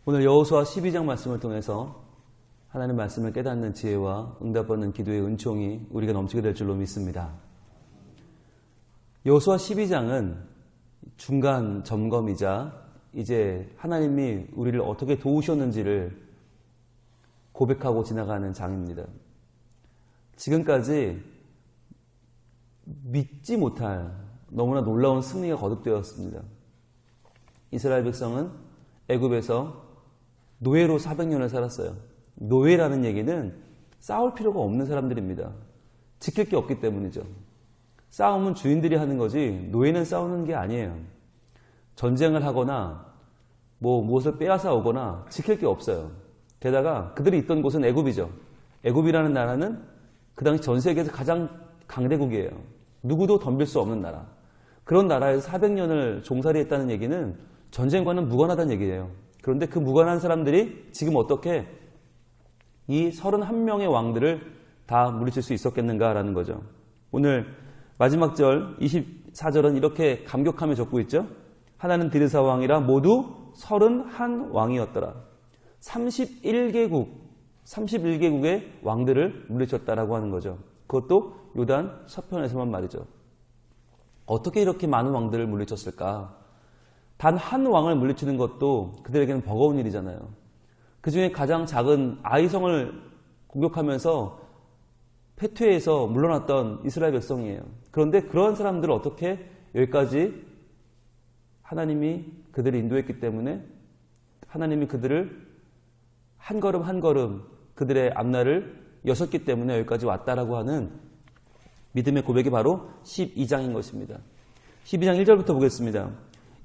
오늘 여호수아 12장 말씀을 통해서 하나님 말씀을 깨닫는 지혜와 응답받는 기도의 은총이 우리가 넘치게 될 줄로 믿습니다. 여호수아 12장은 중간 점검이자 이제 하나님이 우리를 어떻게 도우셨는지를 고백하고 지나가는 장입니다. 지금까지 믿지 못할 너무나 놀라운 승리가 거듭되었습니다. 이스라엘 백성은 애굽에서 노예로 400년을 살았어요. 노예라는 얘기는 싸울 필요가 없는 사람들입니다. 지킬 게 없기 때문이죠. 싸움은 주인들이 하는 거지 노예는 싸우는 게 아니에요. 전쟁을 하거나 무엇을 빼앗아 오거나 지킬 게 없어요. 게다가 그들이 있던 곳은 애굽이죠. 애굽이라는 나라는 그 당시 전 세계에서 가장 강대국이에요. 누구도 덤빌 수 없는 나라. 그런 나라에서 400년을 종살이했다는 얘기는 전쟁과는 무관하다는 얘기예요. 그런데 그 무관한 사람들이 지금 어떻게 이 31명의 왕들을 다 물리칠 수 있었겠는가라는 거죠. 오늘 마지막 절 24절은 이렇게 감격하며 적고 있죠. 하나는 디르사 왕이라 모두 31왕이었더라. 31개국의 왕들을 물리쳤다라고 하는 거죠. 그것도 요단 서편에서만 말이죠. 어떻게 이렇게 많은 왕들을 물리쳤을까? 단 한 왕을 물리치는 것도 그들에게는 버거운 일이잖아요. 그 중에 가장 작은 아이성을 공격하면서 패퇴해서 물러났던 이스라엘 백성이에요. 그런데 그런 사람들을 어떻게 여기까지 하나님이 그들을 인도했기 때문에 하나님이 그들을 한 걸음 한 걸음 그들의 앞날을 여셨기 때문에 여기까지 왔다라고 하는 믿음의 고백이 바로 12장인 것입니다. 12장 1절부터 보겠습니다.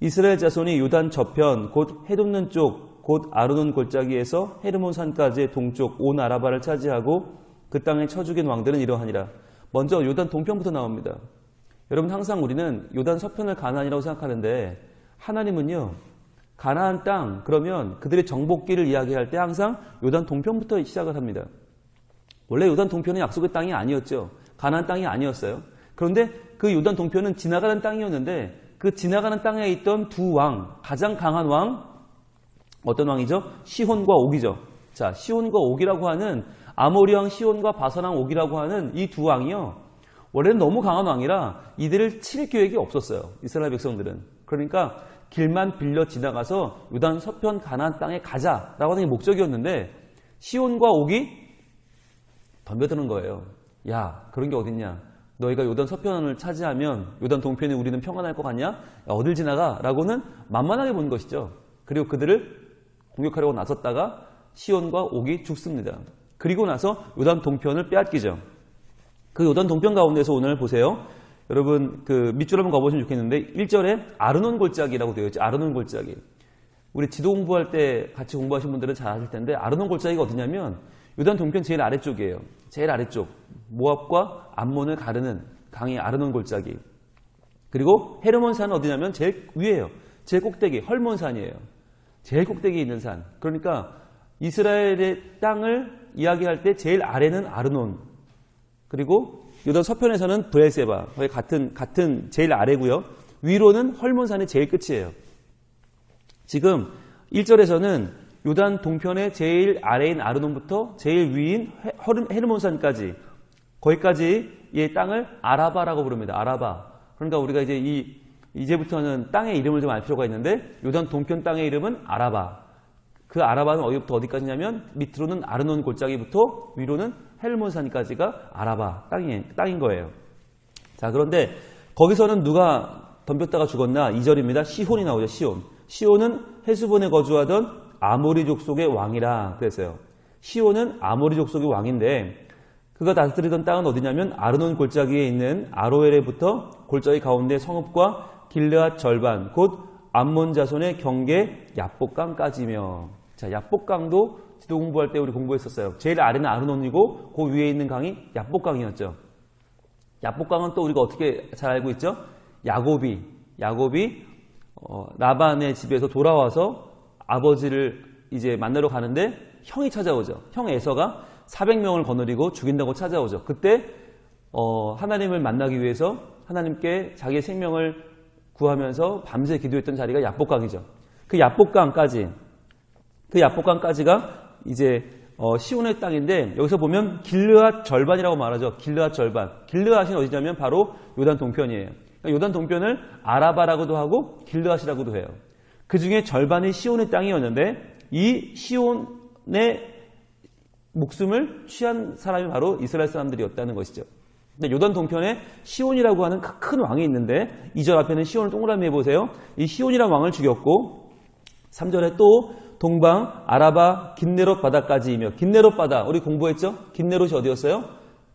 이스라엘 자손이 요단 저편 곧 해돋는 쪽 곧 아르논 골짜기에서 헤르몬 산까지의 동쪽 온 아라바를 차지하고 그 땅에 쳐 죽인 왕들은 이러하니라. 먼저 요단 동편부터 나옵니다. 여러분 항상 우리는 요단 서편을 가나안이라고 생각하는데 하나님은요 가나안 땅 그러면 그들의 정복기를 이야기할 때 항상 요단 동편부터 시작을 합니다. 원래 요단 동편은 약속의 땅이 아니었죠. 가나안 땅이 아니었어요. 그런데 그 요단 동편은 지나가는 땅이었는데 그 지나가는 땅에 있던 두 왕, 가장 강한 왕 어떤 왕이죠? 시혼과 옥이죠. 자, 시혼과 옥이라고 하는 아모리 왕 시혼과 바산 왕 옥이라고 하는 이 두 왕이요. 원래는 너무 강한 왕이라 이들을 칠 계획이 없었어요. 이스라엘 백성들은. 그러니까 길만 빌려 지나가서 요단 서편 가나안 땅에 가자라고 하는 게 목적이었는데 시혼과 옥이 덤벼드는 거예요. 야, 그런 게 어딨냐. 너희가 요단 서편을 차지하면 요단 동편에 우리는 평안할 것 같냐? 야, 어딜 지나가? 라고는 만만하게 본 것이죠. 그리고 그들을 공격하려고 나섰다가 시온과 옥이 죽습니다. 그리고 나서 요단 동편을 빼앗기죠. 그 요단 동편 가운데서 오늘 보세요. 여러분 그 밑줄 한번 가보시면 좋겠는데 1절에 아르논 골짜기라고 되어 있죠. 아르논 골짜기. 우리 지도 공부할 때 같이 공부하신 분들은 잘 아실 텐데 아르논 골짜기가 어디냐면 요단 동편 제일 아래쪽이에요. 제일 아래쪽. 모압과 암몬을 가르는 강이 아르논 골짜기. 그리고 헤르몬 산은 어디냐면 제일 위에요. 제일 꼭대기 헐몬산이에요. 제일 꼭대기에 있는 산. 그러니까 이스라엘의 땅을 이야기할 때 제일 아래는 아르논. 그리고 요단 서편에서는 브엘세바. 거의 같은 제일 아래고요. 위로는 헐몬산이 제일 끝이에요. 지금 1절에서는 요단 동편의 제일 아래인 아르논부터 제일 위인 헤르몬산까지 거기까지의 땅을 아라바라고 부릅니다. 아라바. 그러니까 우리가 이제부터는 땅의 이름을 좀 알 필요가 있는데 요단 동편 땅의 이름은 아라바. 그 아라바는 어디부터 어디까지냐면 밑으로는 아르논 골짜기부터 위로는 헬몬산까지가 아라바 땅인 거예요. 자, 그런데 거기서는 누가 덤볐다가 죽었나? 2절입니다. 시혼이 나오죠. 시혼. 시혼은 헤스본에 거주하던 아모리 족속의 왕이라 그랬어요. 시혼은 아모리 족속의 왕인데 그가 다스리던 땅은 어디냐면 아르논 골짜기에 있는 아로엘에부터 골짜기 가운데 성읍과 길르앗 절반 곧 암몬 자손의 경계 야복강까지며. 자, 야복강도 지도 공부할 때 우리 공부했었어요. 제일 아래는 아르논이고 그 위에 있는 강이 야복강이었죠. 야복강은 또 우리가 어떻게 잘 알고 있죠? 야곱이 라반의 집에서 돌아와서 아버지를 이제 만나러 가는데 형이 찾아오죠. 형 에서가 400명을 거느리고 죽인다고 찾아오죠. 그때 하나님을 만나기 위해서 하나님께 자기의 생명을 구하면서 밤새 기도했던 자리가 야복강이죠. 그 야복강까지 그 야복강까지가 이제 시온의 땅인데 여기서 보면 길르앗 절반이라고 말하죠. 길르앗 절반. 길르앗이 어디냐면 바로 요단 동편이에요. 그러니까 요단 동편을 아라바라고도 하고 길르앗이라고도 해요. 그 중에 절반이 시온의 땅이었는데 이 시온의 목숨을 취한 사람이 바로 이스라엘 사람들이었다는 것이죠. 근데 요단 동편에 시온이라고 하는 큰 왕이 있는데 2절 앞에는 시온을 동그라미 해보세요. 이 시온이라는 왕을 죽였고 3절에 또 동방 아라바 긴네롯 바다까지이며 긴네롯 바다 우리 공부했죠? 긴네롯이 어디였어요?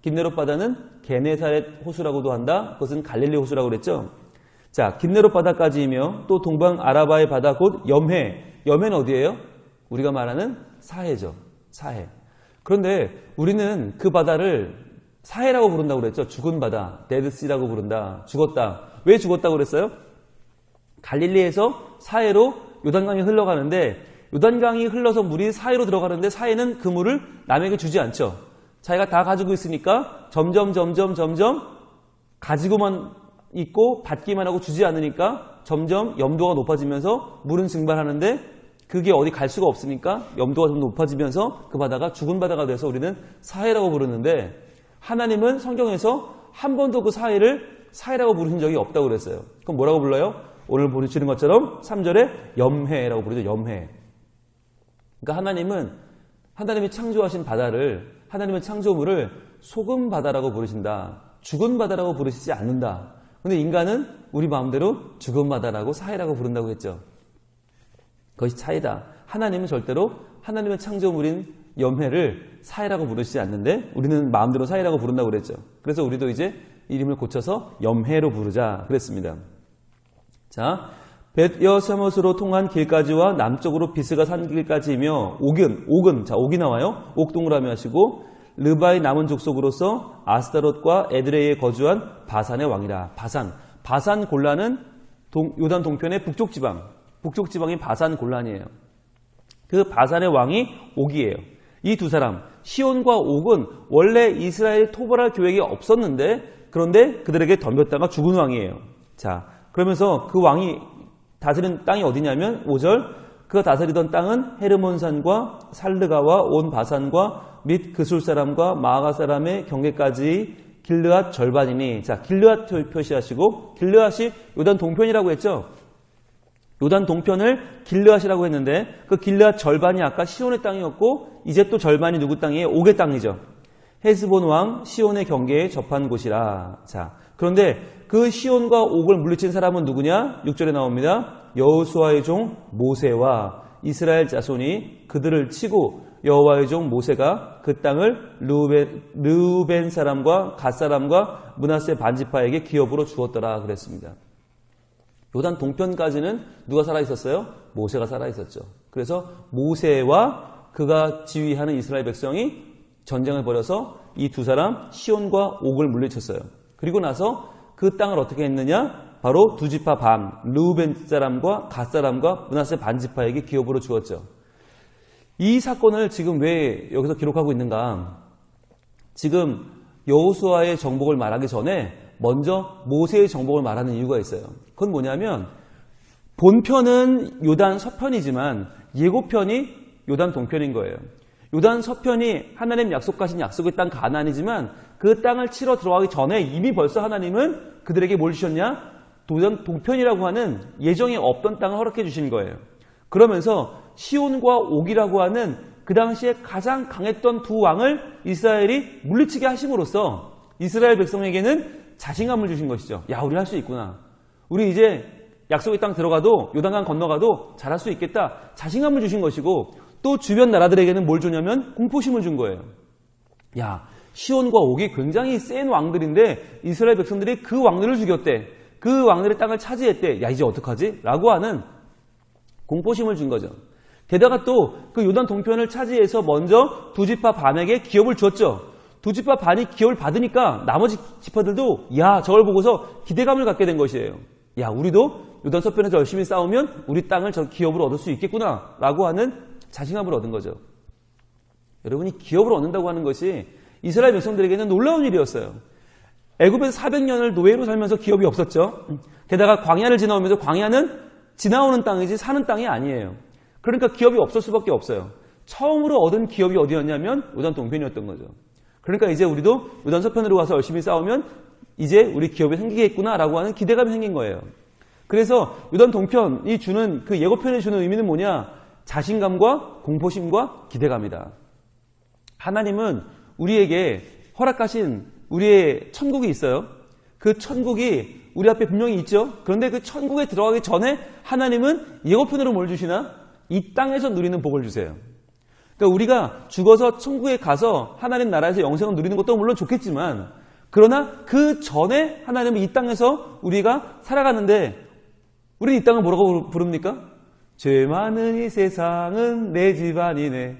긴네롯 바다는 게네사렛 호수라고도 한다. 그것은 갈릴리 호수라고 그랬죠. 자, 긴네롯 바다까지이며 또 동방 아라바의 바다 곧 염해. 염해는 어디예요? 우리가 말하는 사해죠. 사해. 그런데 우리는 그 바다를 사해라고 부른다고 그랬죠. 죽은 바다, 데드시라고 부른다. 죽었다. 왜 죽었다고 그랬어요? 갈릴리에서 사해로 요단강이 흘러가는데 요단강이 흘러서 물이 사해로 들어가는데 사해는 그 물을 남에게 주지 않죠. 자기가 다 가지고 있으니까 점점 가지고만 있고 받기만 하고 주지 않으니까 점점 염도가 높아지면서 물은 증발하는데 그게 어디 갈 수가 없으니까 염도가 좀 높아지면서 그 바다가 죽은 바다가 돼서 우리는 사해라고 부르는데 하나님은 성경에서 한 번도 그 사해를 사해라고 부르신 적이 없다고 그랬어요. 그럼 뭐라고 불러요? 오늘 보시는 것처럼 3절에 염해라고 부르죠. 염해. 그러니까 하나님이 창조하신 바다를 하나님의 창조물을 소금 바다라고 부르신다. 죽은 바다라고 부르시지 않는다. 근데 인간은 우리 마음대로 죽은 바다라고 사해라고 부른다고 했죠. 그것이 차이다. 하나님은 절대로 하나님의 창조물인 염해를 사해라고 부르시지 않는데 우리는 마음대로 사해라고 부른다고 그랬죠. 그래서 우리도 이제 이름을 고쳐서 염해로 부르자 그랬습니다. 자, 벳여세못으로 통한 길까지와 남쪽으로 비스가 산 길까지이며 옥은 자, 옥이 나와요. 옥 동그라미 하시고 르바의 남은 족속으로서 아스타롯과 에드레이에 거주한 바산의 왕이라. 바산 골란은 요단 동편의 북쪽 지방이 바산 골란이에요. 그 바산의 왕이 옥이에요. 이 두 사람 시온과 옥은 원래 이스라엘 토벌할 계획이 없었는데 그런데 그들에게 덤볐다가 죽은 왕이에요. 자, 그러면서 그 왕이 다스린 땅이 어디냐면 5절 그가 다스리던 땅은 헤르몬산과 살르가와 온 바산과 및 그술 사람과 마아가 사람의 경계까지 길르앗 절반이니. 자, 길르앗 표시하시고 길르앗이 요단 동편이라고 했죠. 요단 동편을 길르앗이라고 했는데 그 길르앗 절반이 아까 시온의 땅이었고 이제 또 절반이 누구 땅이에요? 옥의 땅이죠. 헤스본 왕 시온의 경계에 접한 곳이라. 자, 그런데 그 시온과 옥을 물리친 사람은 누구냐? 6절에 나옵니다. 여호수아의 종 모세와 이스라엘 자손이 그들을 치고 여호와의 종 모세가 그 땅을 르우벤 사람과 갓 사람과 므낫세 반지파에게 기업으로 주었더라 그랬습니다. 요단 동편까지는 누가 살아있었어요? 모세가 살아있었죠. 그래서 모세와 그가 지휘하는 이스라엘 백성이 전쟁을 벌여서 이 두 사람 시온과 옥을 물리쳤어요. 그리고 나서 그 땅을 어떻게 했느냐? 바로 두 지파 반, 르우벤 사람과 갓 사람과 므낫세 반지파에게 기업으로 주었죠. 이 사건을 지금 왜 여기서 기록하고 있는가? 지금 여호수아의 정복을 말하기 전에 먼저 모세의 정복을 말하는 이유가 있어요. 그건 뭐냐면 본편은 요단 서편이지만 예고편이 요단 동편인 거예요. 요단 서편이 하나님 약속하신 약속의 땅 가나안이지만 그 땅을 치러 들어가기 전에 이미 벌써 하나님은 그들에게 뭘 주셨냐? 요단 동편이라고 하는 예정이 없던 땅을 허락해 주신 거예요. 그러면서 시온과 옥이라고 하는 그 당시에 가장 강했던 두 왕을 이스라엘이 물리치게 하심으로써 이스라엘 백성에게는 자신감을 주신 것이죠. 야, 우리 할 수 있구나. 우리 이제 약속의 땅 들어가도 요단강 건너가도 잘할 수 있겠다. 자신감을 주신 것이고 또 주변 나라들에게는 뭘 주냐면 공포심을 준 거예요. 야, 시온과 옥이 굉장히 센 왕들인데 이스라엘 백성들이 그 왕들을 죽였대. 그 왕들의 땅을 차지했대. 야, 이제 어떡하지? 라고 하는 공포심을 준 거죠. 게다가 또 그 요단 동편을 차지해서 먼저 두 지파 반에게 기업을 주었죠. 두 지파 반이 기업을 받으니까 나머지 지파들도 야, 저걸 보고서 기대감을 갖게 된 것이에요. 야, 우리도 요단 서편에서 열심히 싸우면 우리 땅을 저 기업으로 얻을 수 있겠구나 라고 하는 자신감을 얻은 거죠. 여러분이 기업을 얻는다고 하는 것이 이스라엘 백성들에게는 놀라운 일이었어요. 애굽에서 400년을 노예로 살면서 기업이 없었죠. 게다가 광야를 지나오면서 광야는 지나오는 땅이지 사는 땅이 아니에요. 그러니까 기업이 없을 수밖에 없어요. 처음으로 얻은 기업이 어디였냐면 요단 동편이었던 거죠. 그러니까 이제 우리도 요단 서편으로 가서 열심히 싸우면 이제 우리 기업이 생기겠구나라고 하는 기대감이 생긴 거예요. 그래서 요단 동편이 주는 그 예고편이 주는 의미는 뭐냐? 자신감과 공포심과 기대감이다. 하나님은 우리에게 허락하신 우리의 천국이 있어요. 그 천국이 우리 앞에 분명히 있죠. 그런데 그 천국에 들어가기 전에 하나님은 예고편으로 뭘 주시나? 이 땅에서 누리는 복을 주세요. 그러니까 우리가 죽어서 천국에 가서 하나님 나라에서 영생을 누리는 것도 물론 좋겠지만, 그러나 그 전에 하나님은 이 땅에서 우리가 살아가는데, 우리는 이 땅을 뭐라고 부릅니까? 죄 많은 이 세상은 내 집 아니네.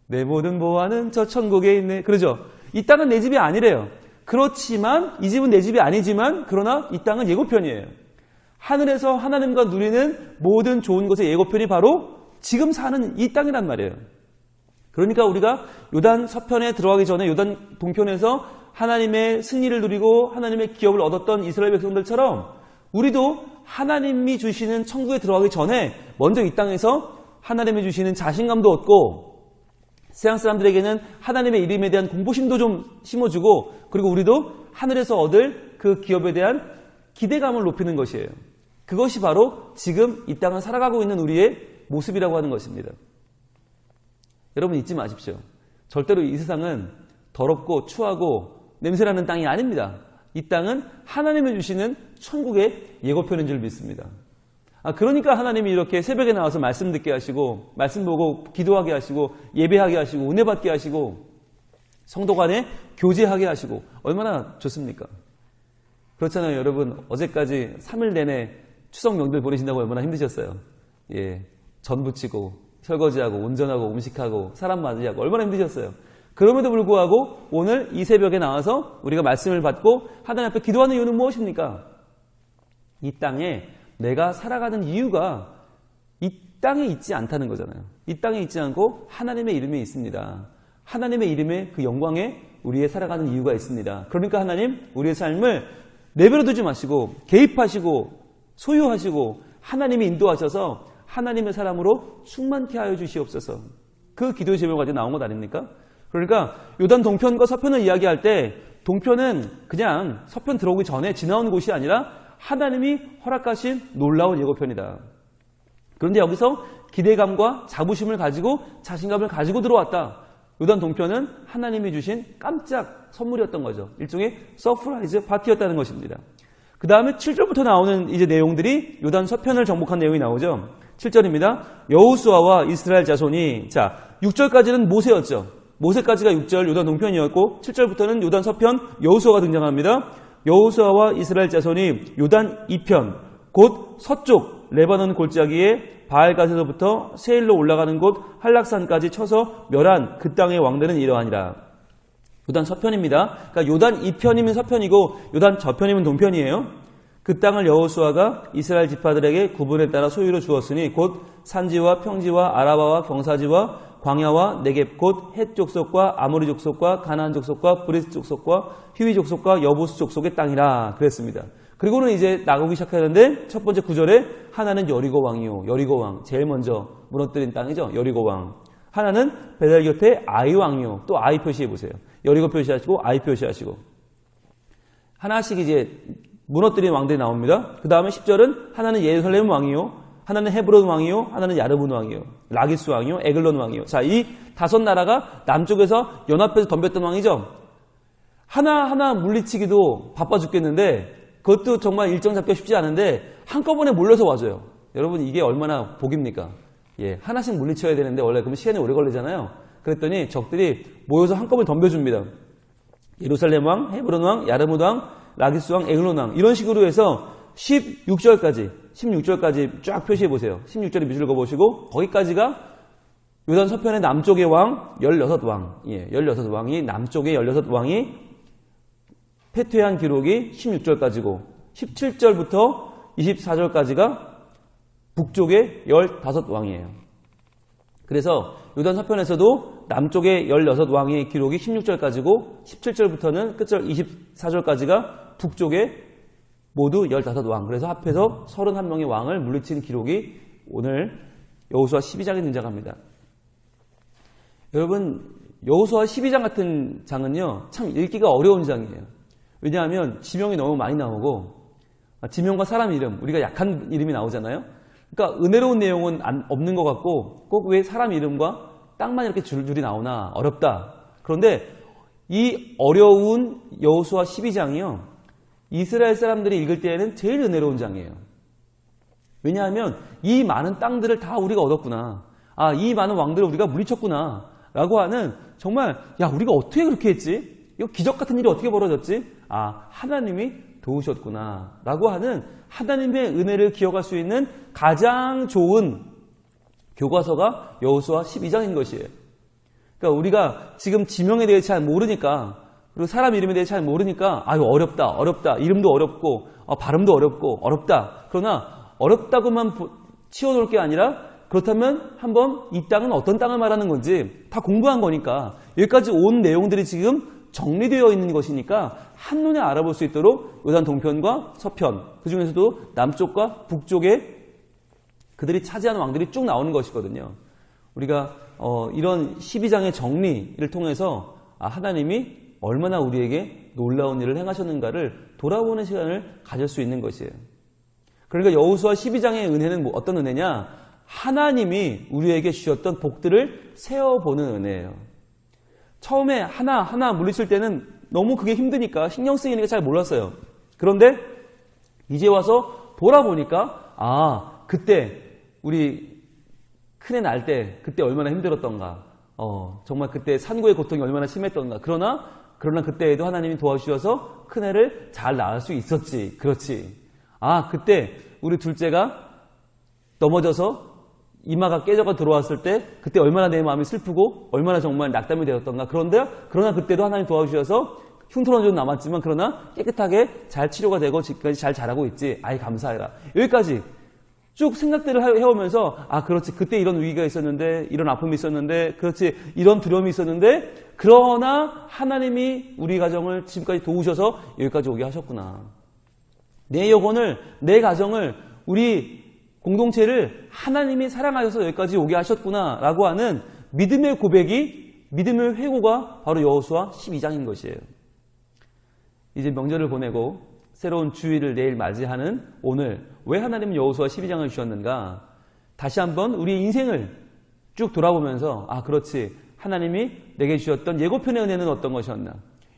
내 모든 보화는 저 천국에 있네. 그러죠? 이 땅은 내 집이 아니래요. 그렇지만 이 집은 내 집이 아니지만 그러나 이 땅은 예고편이에요. 하늘에서 하나님과 누리는 모든 좋은 것의 예고편이 바로 지금 사는 이 땅이란 말이에요. 그러니까 우리가 요단 서편에 들어가기 전에 요단 동편에서 하나님의 승리를 누리고 하나님의 기업을 얻었던 이스라엘 백성들처럼 우리도 하나님이 주시는 천국에 들어가기 전에 먼저 이 땅에서 하나님이 주시는 자신감도 얻고 세상 사람들에게는 하나님의 이름에 대한 공포심도 좀 심어주고, 그리고 우리도 하늘에서 얻을 그 기업에 대한 기대감을 높이는 것이에요. 그것이 바로 지금 이 땅을 살아가고 있는 우리의 모습이라고 하는 것입니다. 여러분 잊지 마십시오. 절대로 이 세상은 더럽고 추하고 냄새나는 땅이 아닙니다. 이 땅은 하나님이 주시는 천국의 예고편인 줄 믿습니다. 그러니까 하나님이 이렇게 새벽에 나와서 말씀 듣게 하시고, 말씀 보고 기도하게 하시고, 예배하게 하시고, 은혜 받게 하시고, 성도 간에 교제하게 하시고, 얼마나 좋습니까? 그렇잖아요. 여러분 어제까지 3일 내내 추석 명절 보내신다고 얼마나 힘드셨어요. 예, 전 부치고 설거지하고 운전하고 음식하고 사람 맞이하고 얼마나 힘드셨어요. 그럼에도 불구하고 오늘 이 새벽에 나와서 우리가 말씀을 받고 하나님 앞에 기도하는 이유는 무엇입니까? 이 땅에 내가 살아가는 이유가 이 땅에 있지 않다는 거잖아요. 이 땅에 있지 않고 하나님의 이름에 있습니다. 하나님의 이름에 그 영광에 우리의 살아가는 이유가 있습니다. 그러니까 하나님 우리의 삶을 내버려 두지 마시고 개입하시고 소유하시고 하나님이 인도하셔서 하나님의 사람으로 충만케 하여 주시옵소서. 그 기도의 제목을 가지고 나온 것 아닙니까? 그러니까 요단 동편과 서편을 이야기할 때 동편은 그냥 서편 들어오기 전에 지나온 곳이 아니라 하나님이 허락하신 놀라운 예고편이다. 그런데 여기서 기대감과 자부심을 가지고 자신감을 가지고 들어왔다. 요단 동편은 하나님이 주신 깜짝 선물이었던 거죠. 일종의 서프라이즈 파티였다는 것입니다. 그 다음에 7절부터 나오는 이제 내용들이 요단 서편을 정복한 내용이 나오죠. 7절입니다. 여호수아와 이스라엘 자손이, 자, 6절까지는 모세였죠. 모세까지가 6절 요단 동편이었고 7절부터는 요단 서편 여호수아가 등장합니다. 여호수아와 이스라엘 자손이 요단 2편, 곧 서쪽 레바논 골짜기에 바알갓에서부터 세일로 올라가는 곳 한락산까지 쳐서 멸한 그 땅의 왕들은 이러하니라. 요단 서편입니다. 그러니까 요단 2편이면 서편이고 요단 저편이면 동편이에요. 그 땅을 여호수아가 이스라엘 지파들에게 구분에 따라 소유로 주었으니 곧 산지와 평지와 아라바와 경사지와 광야와 네겝 곧 헷 족속과 아모리 족속과 가나안 족속과 브리스 족속과 히위 족속과 여부스 족속의 땅이라 그랬습니다. 그리고는 이제 나가기 시작하는데 첫 번째 구절에 하나는 여리고 왕이요. 여리고 왕. 제일 먼저 무너뜨린 땅이죠. 여리고 왕. 하나는 베델 곁에 아이 왕이요. 또 아이 표시해 보세요. 여리고 표시하시고 아이 표시하시고. 하나씩 이제 무너뜨린 왕들이 나옵니다. 그 다음에 10절은 하나는 예루살렘 왕이요. 하나는 헤브론 왕이요. 하나는 야르문 왕이요. 라기스 왕이요. 에글론 왕이요. 자, 이 5 나라가 남쪽에서 연합해서 덤볐던 왕이죠. 하나하나 물리치기도 바빠 죽겠는데 그것도 정말 일정 잡기가 쉽지 않은데 한꺼번에 몰려서 와줘요. 여러분 이게 얼마나 복입니까? 예, 하나씩 물리쳐야 되는데 원래 그러면 시간이 오래 걸리잖아요. 그랬더니 적들이 모여서 한꺼번에 덤벼줍니다. 예루살렘 왕, 헤브론 왕, 야르문 왕, 라기스 왕, 에글론 왕 이런 식으로 해서 16절까지 쫙 표시해 보세요. 16절에 밑줄 그어보시고 거기까지가 요단 서편의 남쪽의 왕 16왕. 예, 16왕이 남쪽의 16왕이 패퇴한 기록이 16절까지고 17절부터 24절까지가 북쪽의 15왕이에요. 그래서 요단 서편에서도 남쪽의 16왕의 기록이 16절까지고 17절부터는 끝절 24절까지가 북쪽의 모두 15왕. 그래서 합해서 31명의 왕을 물리친 기록이 오늘 여호수아 12장에 등장합니다. 여러분, 여호수아 12장 같은 장은요, 참 읽기가 어려운 장이에요. 왜냐하면 지명이 너무 많이 나오고, 지명과 사람 이름, 우리가 약한 이름이 나오잖아요. 그러니까 은혜로운 내용은 없는 것 같고, 꼭 왜 사람 이름과 땅만 이렇게 줄줄이 나오나 어렵다. 그런데 이 어려운 여호수아 12장이요, 이스라엘 사람들이 읽을 때에는 제일 은혜로운 장이에요. 왜냐하면 이 많은 땅들을 다 우리가 얻었구나. 이 많은 왕들을 우리가 물리쳤구나. 라고 하는 정말 우리가 어떻게 그렇게 했지? 이거 기적 같은 일이 어떻게 벌어졌지? 하나님이 도우셨구나. 라고 하는 하나님의 은혜를 기억할 수 있는 가장 좋은 교과서가 여호수아 12장인 것이에요. 그러니까 우리가 지금 지명에 대해 잘 모르니까, 그리고 사람 이름에 대해 잘 모르니까 어렵다. 이름도 어렵고 발음도 어렵다. 그러나 어렵다고만 치워놓을 게 아니라, 그렇다면 한번 이 땅은 어떤 땅을 말하는 건지 다 공부한 거니까, 여기까지 온 내용들이 지금 정리되어 있는 것이니까 한눈에 알아볼 수 있도록 요단 동편과 서편, 그 중에서도 남쪽과 북쪽에 그들이 차지한 왕들이 쭉 나오는 것이거든요. 우리가 이런 12장의 정리를 통해서 하나님이 얼마나 우리에게 놀라운 일을 행하셨는가를 돌아보는 시간을 가질 수 있는 것이에요. 그러니까 여호수아 12장의 은혜는 어떤 은혜냐? 하나님이 우리에게 주셨던 복들을 세어보는 은혜예요. 처음에 하나하나 물리칠 때는 너무 그게 힘드니까 신경 쓰이니까 잘 몰랐어요. 그런데 이제 와서 돌아보니까 그때 우리 큰애 낳을 때 그때 얼마나 힘들었던가, 정말 그때 산고의 고통이 얼마나 심했던가. 그러나 그때에도 하나님이 도와주셔서 큰애를 잘 낳을 수 있었지. 그렇지. 그때 우리 둘째가 넘어져서 이마가 깨져가 들어왔을 때 그때 얼마나 내 마음이 슬프고 얼마나 정말 낙담이 되었던가. 그러나 그때도 하나님 도와주셔서 흉터는 좀 남았지만 그러나 깨끗하게 잘 치료가 되고 지금까지 잘 자라고 있지. 감사해라. 여기까지 쭉 생각들을 해오면서 그렇지, 그때 이런 위기가 있었는데, 이런 아픔이 있었는데, 그렇지, 이런 두려움이 있었는데, 그러나 하나님이 우리 가정을 지금까지 도우셔서 여기까지 오게 하셨구나. 내 영혼을, 내 가정을, 우리 공동체를 하나님이 사랑하셔서 여기까지 오게 하셨구나 라고 하는 믿음의 고백이, 믿음의 회고가 바로 여호수아 12장인 것이에요. 이제 명절을 보내고 새로운 주일을 내일 맞이하는 오늘, 왜 하나님은 여호수아 12장을 주셨는가? 다시 한번 우리 인생을 쭉 돌아보면서 그렇지, 하나님이 내게 주셨던 예고편의 은혜는 어떤 것이었나?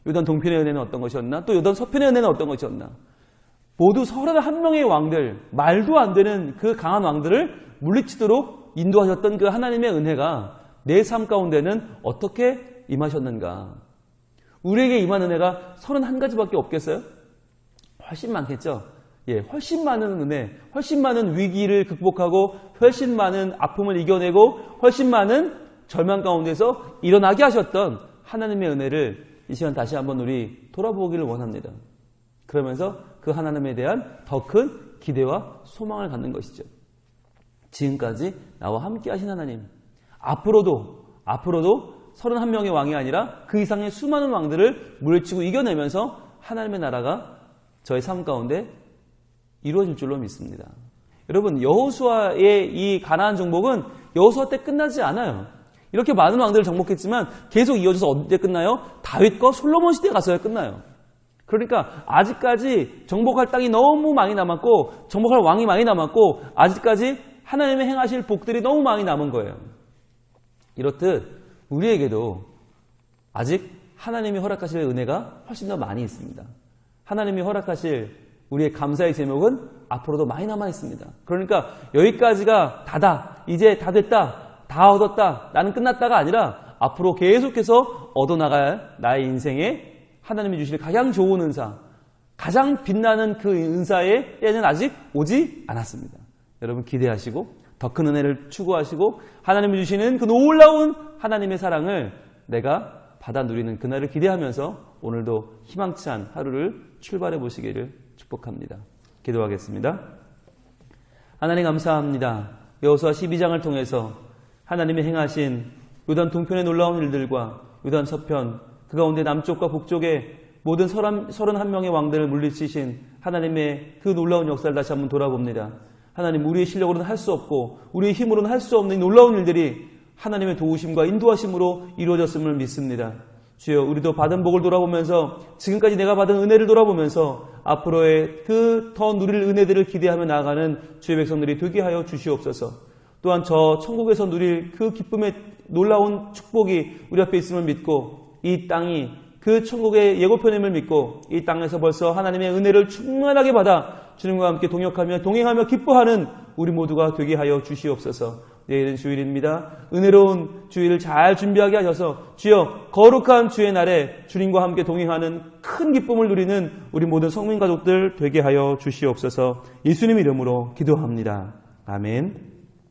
요단 동편의 은혜는 어떤 것이었나? 또 요단 서편의 은혜는 어떤 것이었나? 모두 31명의 왕들, 말도 안 되는 그 강한 왕들을 물리치도록 인도하셨던 그 하나님의 은혜가 내 삶 가운데는 어떻게 임하셨는가? 우리에게 임한 은혜가 31가지밖에 없겠어요? 훨씬 많겠죠? 훨씬 많은 은혜, 훨씬 많은 위기를 극복하고 훨씬 많은 아픔을 이겨내고 훨씬 많은 절망 가운데서 일어나게 하셨던 하나님의 은혜를 이 시간 다시 한번 우리 돌아보기를 원합니다. 그러면서 그 하나님에 대한 더 큰 기대와 소망을 갖는 것이죠. 지금까지 나와 함께 하신 하나님, 앞으로도 31명의 왕이 아니라 그 이상의 수많은 왕들을 물리치고 이겨내면서 하나님의 나라가 저의 삶 가운데 이루어질 줄로 믿습니다. 여러분, 여호수아의 이 가나안 정복은 여호수아 때 끝나지 않아요. 이렇게 많은 왕들을 정복했지만 계속 이어져서 언제 끝나요? 다윗과 솔로몬 시대에 가서야 끝나요. 그러니까 아직까지 정복할 땅이 너무 많이 남았고 정복할 왕이 많이 남았고 아직까지 하나님의 행하실 복들이 너무 많이 남은 거예요. 이렇듯 우리에게도 아직 하나님이 허락하실 은혜가 훨씬 더 많이 있습니다. 하나님이 허락하실 우리의 감사의 제목은 앞으로도 많이 남아 있습니다. 그러니까 여기까지가 다다, 이제 다 됐다, 다 얻었다, 나는 끝났다가 아니라 앞으로 계속해서 얻어나갈 나의 인생에 하나님이 주실 가장 좋은 은사, 가장 빛나는 그 은사의 때는 아직 오지 않았습니다. 여러분 기대하시고 더 큰 은혜를 추구하시고 하나님이 주시는 그 놀라운 하나님의 사랑을 내가 받아 누리는 그날을 기대하면서 오늘도 희망찬 하루를 출발해 보시기를 축복합니다. 기도하겠습니다. 하나님 감사합니다. 여호수아 12장을 통해서 하나님이 행하신 요단 동편의 놀라운 일들과 요단 서편, 그 가운데 남쪽과 북쪽의 모든 31명의 왕들을 물리치신 하나님의 그 놀라운 역사를 다시 한번 돌아봅니다. 하나님, 우리의 실력으로는 할 수 없고 우리의 힘으로는 할 수 없는 놀라운 일들이 하나님의 도우심과 인도하심으로 이루어졌음을 믿습니다. 주여, 우리도 받은 복을 돌아보면서 지금까지 내가 받은 은혜를 돌아보면서 앞으로의 그 더 누릴 은혜들을 기대하며 나아가는 주의 백성들이 되게 하여 주시옵소서. 또한 저 천국에서 누릴 그 기쁨의 놀라운 축복이 우리 앞에 있음을 믿고, 이 땅이 그 천국의 예고편임을 믿고 이 땅에서 벌써 하나님의 은혜를 충만하게 받아 주님과 함께 동행하며 기뻐하는 우리 모두가 되게 하여 주시옵소서. 내일은 주일입니다. 은혜로운 주일을 잘 준비하게 하셔서 주여, 거룩한 주의 날에 주님과 함께 동행하는 큰 기쁨을 누리는 우리 모든 성민 가족들 되게 하여 주시옵소서. 예수님 이름으로 기도합니다. 아멘.